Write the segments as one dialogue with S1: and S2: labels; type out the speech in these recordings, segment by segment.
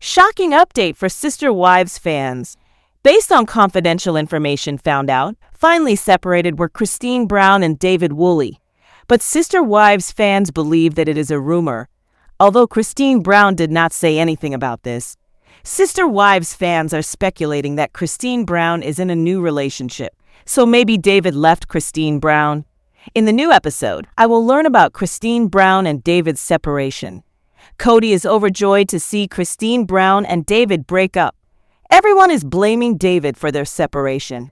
S1: Shocking update for Sister Wives fans. Based on confidential information found out, finally separated were Kody Brown and David Woolley. But Sister Wives fans believe that it is a rumor. Although Kody Brown did not say anything about this, Sister Wives fans are speculating that Kody Brown is in a new relationship. So maybe David left Kody Brown. In the new episode, I will learn about Kody Brown and David's separation. Kody is overjoyed to see Kody Brown and David break up. Everyone is blaming David for their separation.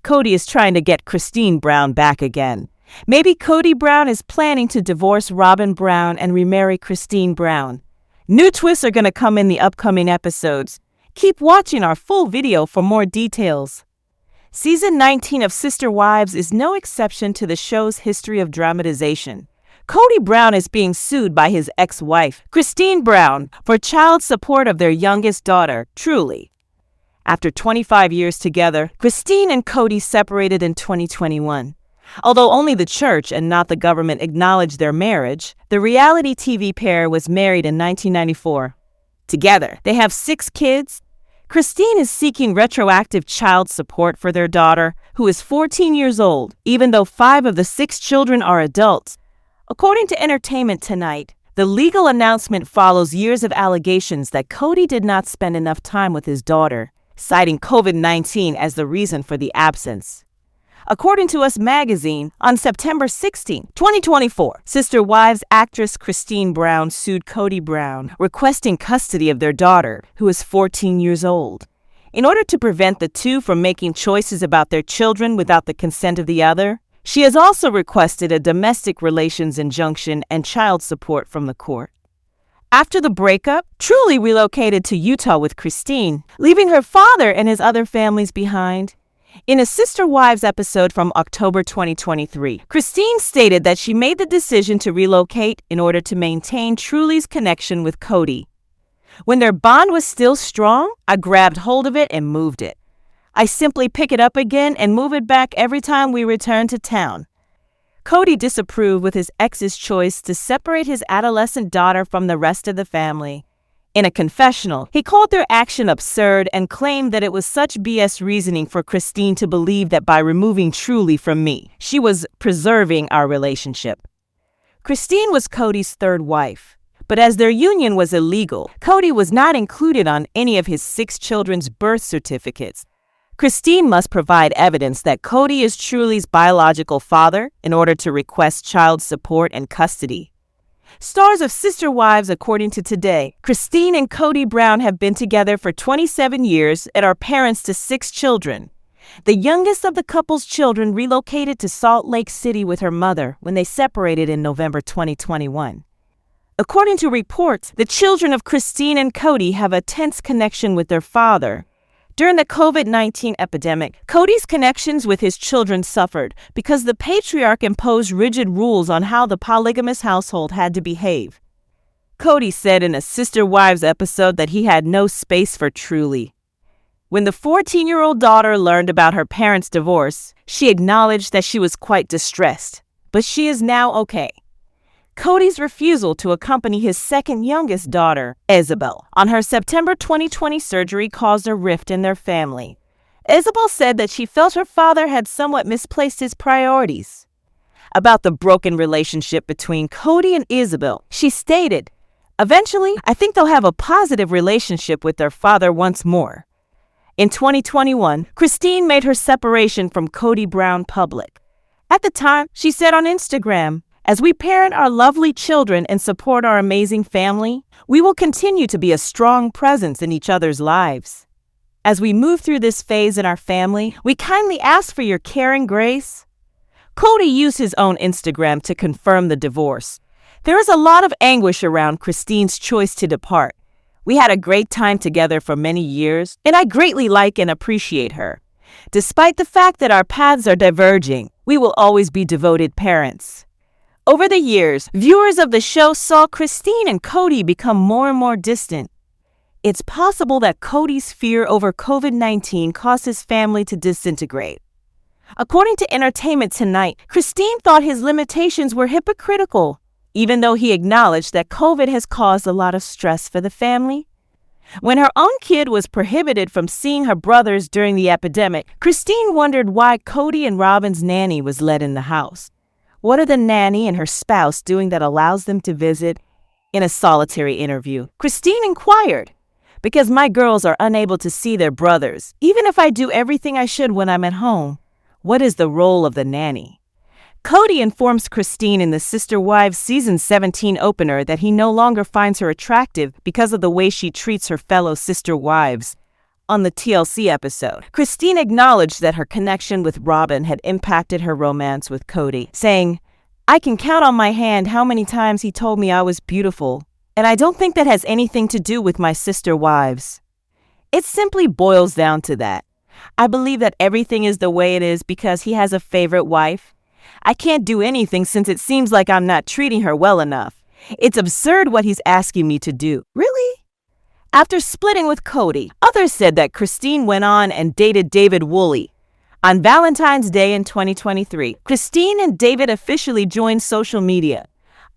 S1: Kody is trying to get Kody Brown back again. Maybe Kody Brown is planning to divorce Robin Brown and remarry Kody Brown. New twists are going to come in the upcoming episodes. Keep watching our full video for more details. Season 19 of Sister Wives is no exception to the show's history of dramatization. Kody Brown is being sued by his ex-wife, Kody Brown, for child support of their youngest daughter, Truly. After 25 years together, Kody and Kody separated in 2021. Although only the church and not the government acknowledged their marriage, the reality TV pair was married in 1994. Together, they have 6 kids. Kody is seeking retroactive child support for their daughter, who is 14 years old, even though 5 of the 6 children are adults. According to Entertainment Tonight, the legal announcement follows years of allegations that Kody did not spend enough time with his daughter, citing COVID-19 as the reason for the absence. According to Us Magazine, on September 16, 2024, Sister Wives actress Kody Brown sued Kody Brown, requesting custody of their daughter, who is 14 years old. In order to prevent the two from making choices about their children without the consent of the other, she has also requested a domestic relations injunction and child support from the court. After the breakup, Truly relocated to Utah with Kody, leaving her father and his other families behind. In a Sister Wives episode from October 2023, Kody stated that she made the decision to relocate in order to maintain Truly's connection with Kody. When their bond was still strong, I grabbed hold of it and moved it. I simply pick it up again and move it back every time we return to town. Kody disapproved with his ex's choice to separate his adolescent daughter from the rest of the family. In a confessional, he called their action absurd and claimed that it was such BS reasoning for Kody to believe that by removing Truly from me, she was preserving our relationship. Kody was Kody's 3rd wife, but as their union was illegal, Kody was not included on any of his 6 children's birth certificates. Kody must provide evidence that Kody is Truly's biological father in order to request child support and custody. Stars of Sister Wives, according to Today, Kody and Kody Brown have been together for 27 years and are parents to 6 children. The youngest of the couple's children relocated to Salt Lake City with her mother when they separated in November 2021. According to reports, the children of Kody and Kody have a tense connection with their father. During the COVID-19 epidemic, Kody's connections with his children suffered because the patriarch imposed rigid rules on how the polygamous household had to behave. Kody said in a Sister Wives episode that he had no space for Truly. When the 14-year-old daughter learned about her parents' divorce, she acknowledged that she was quite distressed, but she is now okay. Kody's refusal to accompany his second youngest daughter, Isabel, on her September 2020 surgery caused a rift in their family. Isabel said that she felt her father had somewhat misplaced his priorities. About the broken relationship between Kody and Isabel, she stated, "Eventually, I think they'll have a positive relationship with their father once more." In 2021, Kody made her separation from Kody Brown public. At the time, she said on Instagram, "As we parent our lovely children and support our amazing family, we will continue to be a strong presence in each other's lives. As we move through this phase in our family, we kindly ask for your care and grace." Kody used his own Instagram to confirm the divorce. "There is a lot of anguish around Kody's choice to depart. We had a great time together for many years, and I greatly like and appreciate her. Despite the fact that our paths are diverging, we will always be devoted parents." Over the years, viewers of the show saw Kody and Kody become more and more distant. It's possible that Kody's fear over COVID-19 caused his family to disintegrate. According to Entertainment Tonight, Kody thought his limitations were hypocritical, even though he acknowledged that COVID has caused a lot of stress for the family. When her own kid was prohibited from seeing her brothers during the epidemic, Christine wondered why Kody and Robin's nanny was let in the house. What are the nanny and her spouse doing that allows them to visit? In a solitary interview, Christine inquired, "Because my girls are unable to see their brothers, even if I do everything I should when I'm at home. What is the role of the nanny?" Kody informs Christine in the Sister Wives Season 17 opener that he no longer finds her attractive because of the way she treats her fellow sister wives. On the TLC episode, Christine acknowledged that her connection with Robin had impacted her romance with Kody, saying, "I can count on my hand how many times he told me I was beautiful, and I don't think that has anything to do with my sister wives." It simply boils down to that. I believe that everything is the way it is because he has a favorite wife. I can't do anything since it seems like I'm not treating her well enough. It's absurd what he's asking me to do. Really? After splitting with Kody, others said that Christine went on and dated David Woolley. On Valentine's Day in 2023, Christine and David officially joined social media.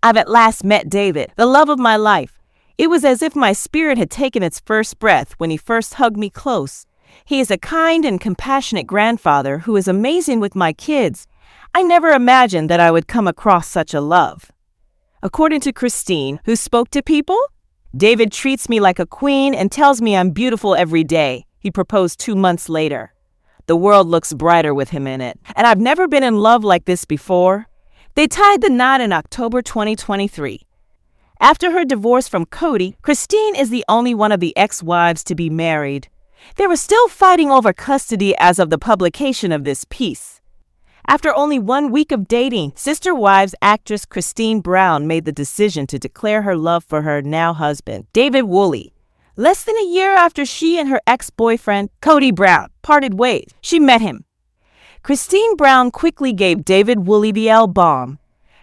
S1: "I've at last met David, the love of my life. It was as if my spirit had taken its first breath when he first hugged me close. He is a kind and compassionate grandfather who is amazing with my kids. I never imagined that I would come across such a love." According to Christine, who spoke to people, "David treats me like a queen and tells me I'm beautiful every day." He proposed 2 months later. "The world looks brighter with him in it, and I've never been in love like this before." They tied the knot in October 2023. After her divorce from Kody, Christine is the only one of the ex-wives to be married. They were still fighting over custody as of the publication of this piece. After only 1 week of dating, Sister Wives actress Kody Brown made the decision to declare her love for her now husband, David Woolley. Less than a year after she and her ex-boyfriend, Kody Brown, parted ways, she met him. Kody Brown quickly gave David Woolley the L-bomb.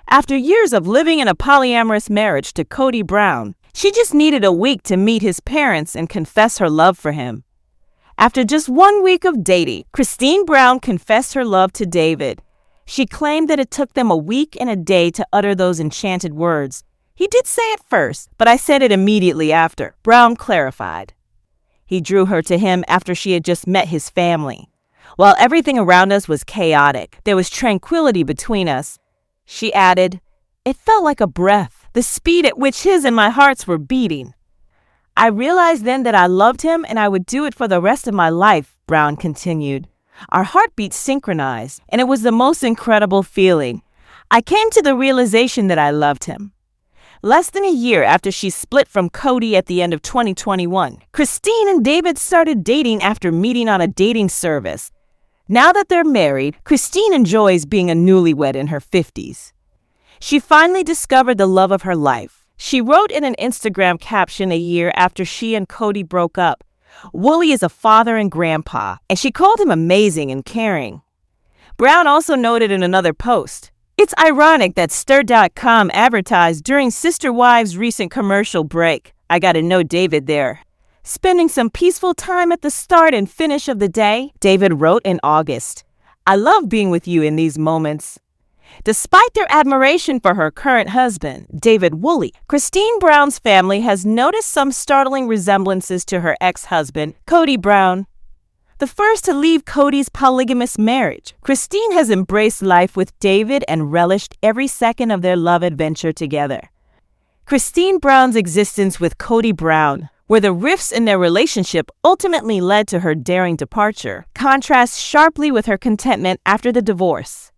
S1: After years of living in a polyamorous marriage to Kody Brown, she just needed a week to meet his parents and confess her love for him. After just 1 week of dating, Kody Brown confessed her love to David. She claimed that it took them a week and a day to utter those enchanted words. "He did say it first, but I said it immediately after," Brown clarified. He drew her to him after she had just met his family. "While everything around us was chaotic, there was tranquility between us." She added, "It felt like a breath, the speed at which his and my hearts were beating. I realized then that I loved him and I would do it for the rest of my life," Brown continued. "Our heartbeats synchronized, and it was the most incredible feeling. I came to the realization that I loved him." Less than a year after she split from Kody at the end of 2021, Christine and David started dating after meeting on a dating service. Now that they're married, Christine enjoys being a newlywed in her 50s. She finally discovered the love of her life. She wrote in an Instagram caption a year after she and Kody broke up, "Woolley is a father and grandpa," and she called him amazing and caring. Brown also noted in another post, "It's ironic that Stir.com advertised during Sister Wives' recent commercial break. I got to know David there. Spending some peaceful time at the start and finish of the day," David wrote in August. "I love being with you in these moments." Despite their admiration for her current husband, David Woolley, Kody Brown's family has noticed some startling resemblances to her ex-husband, Kody Brown. The first to leave Kody's polygamous marriage, Christine has embraced life with David and relished every second of their love adventure together. Kody Brown's existence with Kody Brown, where the rifts in their relationship ultimately led to her daring departure, contrasts sharply with her contentment after the divorce.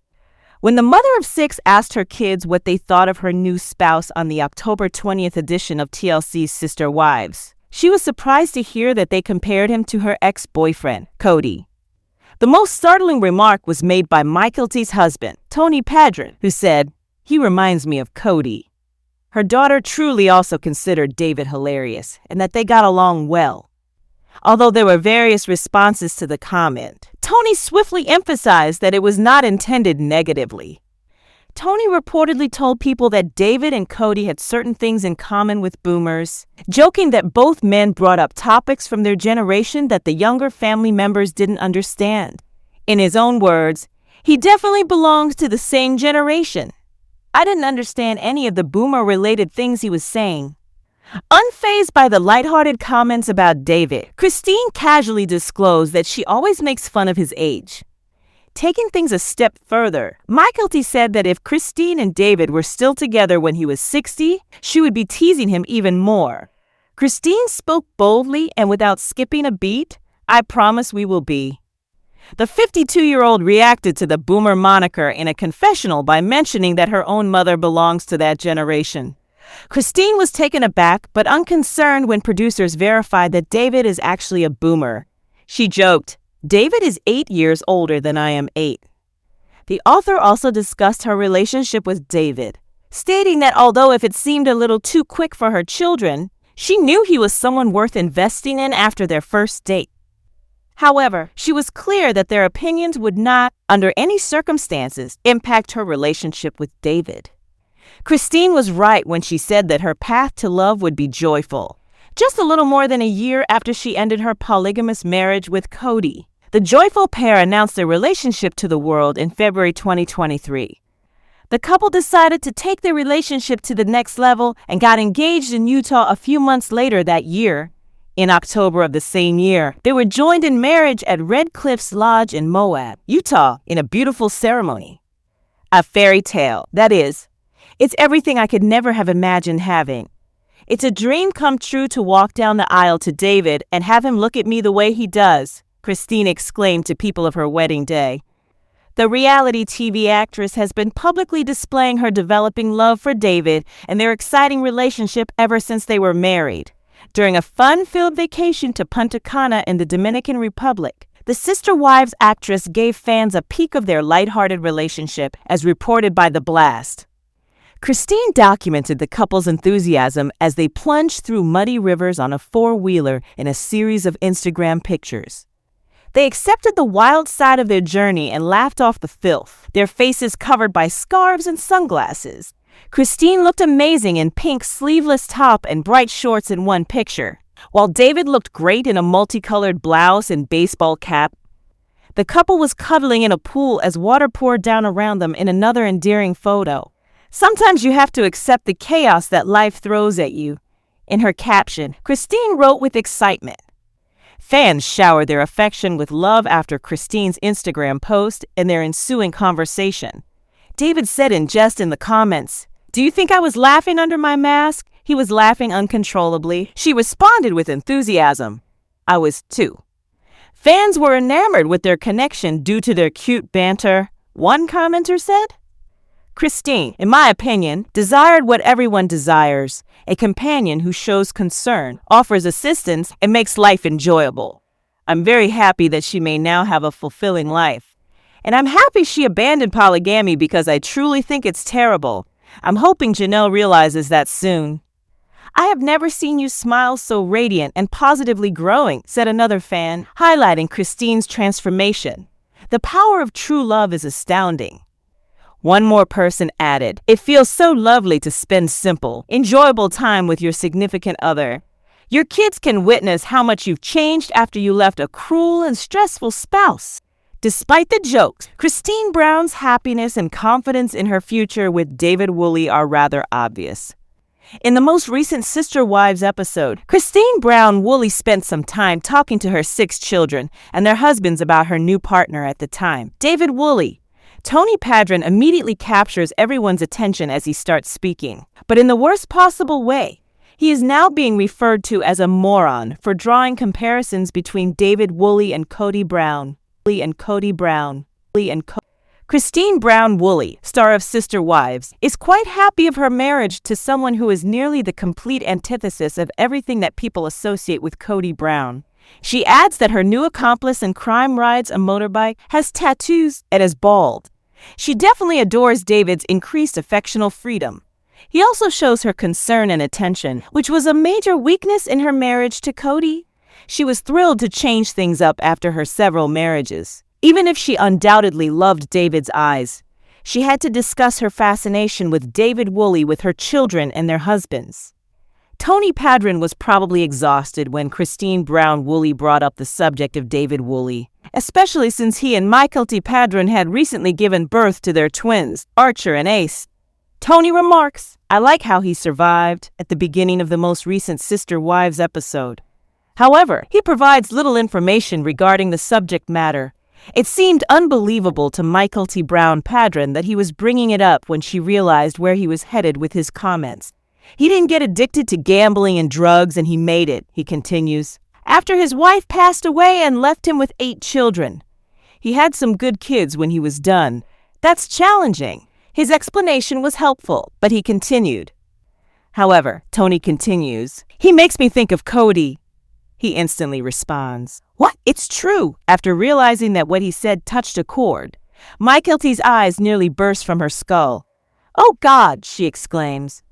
S1: When the mother of 6 asked her kids what they thought of her new spouse on the October 20th edition of TLC's Sister Wives, she was surprised to hear that they compared him to her ex-boyfriend, Kody. The most startling remark was made by Michaelty's husband, Tony Padron, who said, "He reminds me of Kody." Her daughter truly also considered David hilarious and that they got along well. Although there were various responses to the comment, Tony swiftly emphasized that it was not intended negatively. Tony reportedly told people that David and Kody had certain things in common with boomers, joking that both men brought up topics from their generation that the younger family members didn't understand. In his own words, "He definitely belongs to the same generation. I didn't understand any of the boomer-related things he was saying." Unfazed by the lighthearted comments about David, Christine casually disclosed that she always makes fun of his age. Taking things a step further, Kody said that if Christine and David were still together when he was 60, she would be teasing him even more. Christine spoke boldly and without skipping a beat. "I promise we will be." The 52-year-old reacted to the boomer moniker in a confessional by mentioning that her own mother belongs to that generation. Christine was taken aback but unconcerned when producers verified that David is actually a boomer. She joked, "David is 8 years older than I am 8. The author also discussed her relationship with David, stating that although if it seemed a little too quick for her children, she knew he was someone worth investing in after their first date. However, she was clear that their opinions would not, under any circumstances, impact her relationship with David. Christine was right when she said that her path to love would be joyful. Just a little more than a year after she ended her polygamous marriage with Kody, the joyful pair announced their relationship to the world in February 2023. The couple decided to take their relationship to the next level and got engaged in Utah a few months later that year. In October of the same year, they were joined in marriage at Red Cliffs Lodge in Moab, Utah, in a beautiful ceremony. A fairy tale, that is. It's everything I could never have imagined having. It's a dream come true to walk down the aisle to David and have him look at me the way he does, Christine exclaimed to people of her wedding day. The reality TV actress has been publicly displaying her developing love for David and their exciting relationship ever since they were married. During a fun-filled vacation to Punta Cana in the Dominican Republic, the Sister Wives actress gave fans a peek of their lighthearted relationship, as reported by The Blast. Christine documented the couple's enthusiasm as they plunged through muddy rivers on a four-wheeler in a series of Instagram pictures. They accepted the wild side of their journey and laughed off the filth, their faces covered by scarves and sunglasses. Christine looked amazing in pink sleeveless top and bright shorts in one picture, while David looked great in a multicolored blouse and baseball cap. The couple was cuddling in a pool as water poured down around them in another endearing photo. "Sometimes you have to accept the chaos that life throws at you." In her caption, Christine wrote with excitement. Fans showered their affection with love after Christine's Instagram post and their ensuing conversation. David said in jest in the comments, "Do you think I was laughing under my mask?" He was laughing uncontrollably. She responded with enthusiasm. "I was too." Fans were enamored with their connection due to their cute banter, one commenter said. Christine, in my opinion, desired what everyone desires, a companion who shows concern, offers assistance, and makes life enjoyable. I'm very happy that she may now have a fulfilling life. And I'm happy she abandoned polygamy because I truly think it's terrible. I'm hoping Janelle realizes that soon. "I have never seen you smile so radiant and positively growing," said another fan, highlighting Christine's transformation. "The power of true love is astounding." One more person added, "It feels so lovely to spend simple, enjoyable time with your significant other. Your kids can witness how much you've changed after you left a cruel and stressful spouse." Despite the jokes, Christine Brown's happiness and confidence in her future with David Woolley are rather obvious. In the most recent Sister Wives episode, Christine Brown Woolley spent some time talking to her 6 children and their husbands about her new partner at the time, David Woolley. Tony Padron immediately captures everyone's attention as he starts speaking, but in the worst possible way. He is now being referred to as a moron for drawing comparisons between David Woolley and Kody Brown. Christine Brown Woolley, star of Sister Wives, is quite happy of her marriage to someone who is nearly the complete antithesis of everything that people associate with Kody Brown. She adds that her new accomplice in crime rides a motorbike, has tattoos, and is bald. She definitely adores David's increased affectional freedom. He also shows her concern and attention, which was a major weakness in her marriage to Kody. She was thrilled to change things up after her several marriages. Even if she undoubtedly loved David's eyes, she had to discuss her fascination with David Woolley with her children and their husbands. Tony Padron was probably exhausted when Christine Brown Woolley brought up the subject of David Woolley, especially since he and Kody Padron had recently given birth to their twins, Archer and Ace. Tony remarks, "I like how he survived," at the beginning of the most recent Sister Wives episode. However, he provides little information regarding the subject matter. It seemed unbelievable to Kody Brown Padron that he was bringing it up when she realized where he was headed with his comments. "He didn't get addicted to gambling and drugs and he made it," he continues, "after his wife passed away and left him with 8 children. He had some good kids when he was done. That's challenging." His explanation was helpful, but he continued. However, Tony continues, "He makes me think of Kody." He instantly responds, "What? It's true." After realizing that what he said touched a chord, Kody's eyes nearly burst from her skull. "Oh God," she exclaims.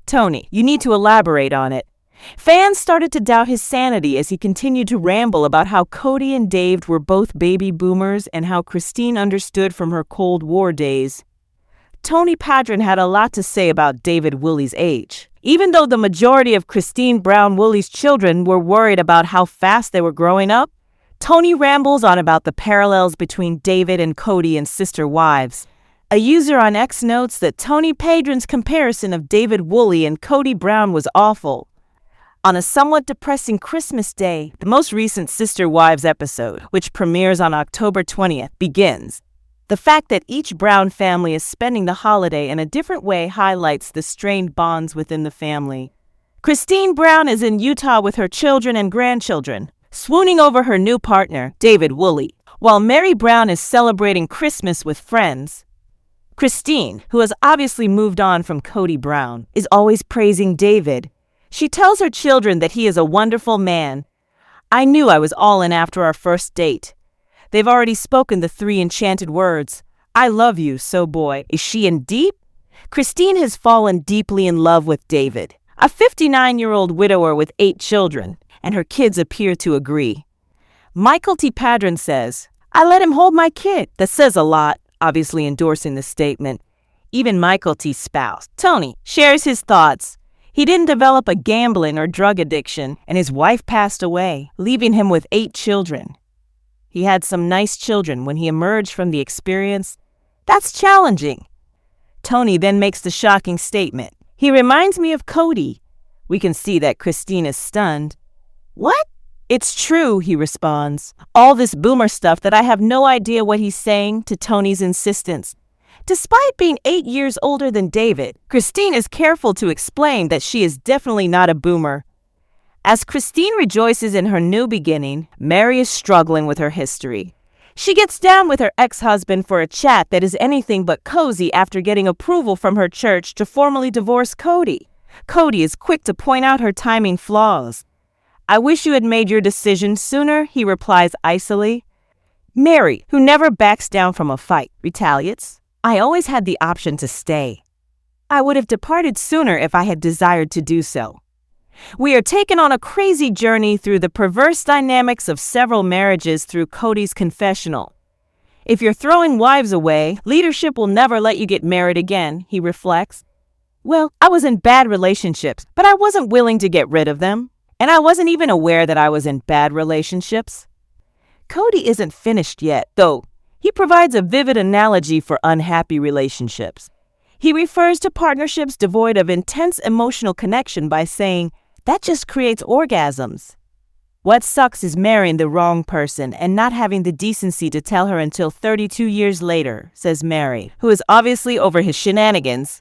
S1: "Tony, you need to elaborate on it." Fans started to doubt his sanity as he continued to ramble about how Kody and Dave were both baby boomers and how Christine understood from her Cold War days. Tony Padron had a lot to say about David Woolley's age. Even though the majority of Christine Brown Woolley's children were worried about how fast they were growing up, Tony rambles on about the parallels between David and Kody and Sister Wives. A user on X notes that Tony Padron's comparison of David Woolley and Kody Brown was awful. On a somewhat depressing Christmas Day, the most recent Sister Wives episode, which premieres on October 20th, begins. The fact that each Brown family is spending the holiday in a different way highlights the strained bonds within the family. Christine Brown is in Utah with her children and grandchildren, swooning over her new partner, David Woolley, while Mary Brown is celebrating Christmas with friends. Christine, who has obviously moved on from Kody Brown, is always praising David. She tells her children that he is a wonderful man. "I knew I was all in after our first date. They've already spoken the 3 enchanted words. I love you, so boy, is she in deep?" Christine has fallen deeply in love with David, a 59-year-old widower with 8 children, and her kids appear to agree. Kody Padron says, "I let him hold my kid." That says a lot, obviously endorsing the statement. Even Kody's spouse, Tony, shares his thoughts. He didn't develop a gambling or drug addiction, and his wife passed away, leaving him with 8 children. He had some nice children when he emerged from the experience. That's challenging. Tony then makes the shocking statement, "He reminds me of Kody." We can see that Christine is stunned. "What?" "It's true," he responds. "All this boomer stuff that I have no idea what he's saying," to Tony's insistence. Despite being 8 years older than David, Christine is careful to explain that she is definitely not a boomer. As Christine rejoices in her new beginning, Mary is struggling with her history. She gets down with her ex-husband for a chat that is anything but cozy after getting approval from her church to formally divorce Kody. Kody is quick to point out her timing flaws. "I wish you had made your decision sooner," he replies icily. Mary, who never backs down from a fight, retaliates, "I always had the option to stay. I would have departed sooner if I had desired to do so." We are taken on a crazy journey through the perverse dynamics of several marriages through Kody's confessional. "If you're throwing wives away, leadership will never let you get married again," he reflects. "Well, I was in bad relationships, but I wasn't willing to get rid of them. And I wasn't even aware that I was in bad relationships." Kody isn't finished yet, though. He provides a vivid analogy for unhappy relationships. He refers to partnerships devoid of intense emotional connection by saying, "That just creates orgasms." What sucks is marrying the wrong person and not having the decency to tell her until 32 years later, says Mary, who is obviously over his shenanigans.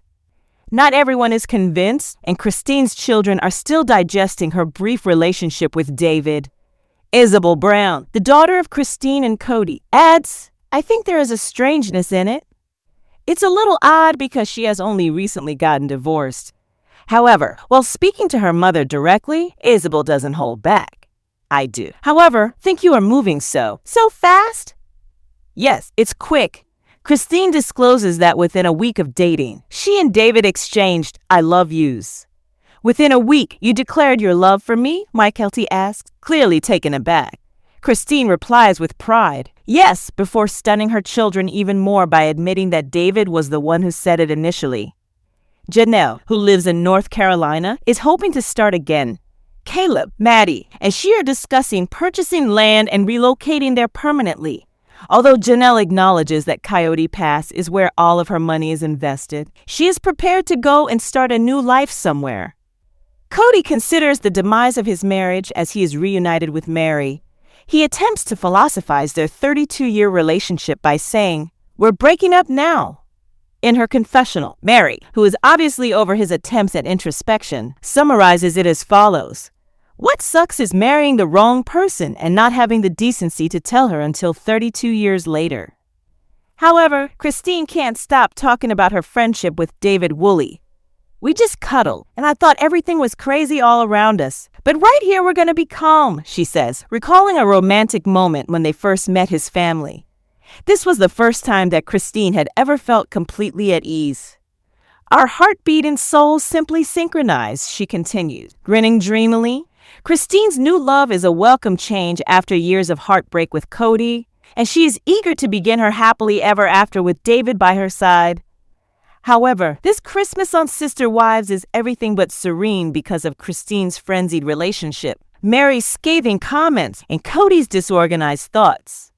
S1: Not everyone is convinced, and Christine's children are still digesting her brief relationship with David. Isabel Brown, the daughter of Christine and Kody, adds, "I think there is a strangeness in it. It's a little odd because she has only recently gotten divorced." However, while speaking to her mother directly, Isabel doesn't hold back. "I do. However, think you are moving so fast?" "Yes, it's quick." Christine discloses that within a week of dating, she and David exchanged "I love yous." "Within a week, you declared your love for me?" Kody asks, clearly taken aback. Christine replies with pride, "Yes," before stunning her children even more by admitting that David was the one who said it initially. Janelle, who lives in North Carolina, is hoping to start again. Caleb, Maddie, and she are discussing purchasing land and relocating there permanently. Although Janelle acknowledges that Coyote Pass is where all of her money is invested, she is prepared to go and start a new life somewhere. Kody considers the demise of his marriage as he is reunited with Mary. He attempts to philosophize their 32-year relationship by saying, "We're breaking up now." In her confessional, Mary, who is obviously over his attempts at introspection, summarizes it as follows. "What sucks is marrying the wrong person and not having the decency to tell her until 32 years later." However, Christine can't stop talking about her friendship with David Woolley. "We just cuddled, and I thought everything was crazy all around us. But right here we're gonna be calm," she says, recalling a romantic moment when they first met his family. This was the first time that Christine had ever felt completely at ease. "Our heartbeat and souls simply synchronized," she continued, grinning dreamily. Christine's new love is a welcome change after years of heartbreak with Kody, and she is eager to begin her happily ever after with David by her side. However, this Christmas on Sister Wives is everything but serene because of Christine's frenzied relationship, Mary's scathing comments, and Kody's disorganized thoughts.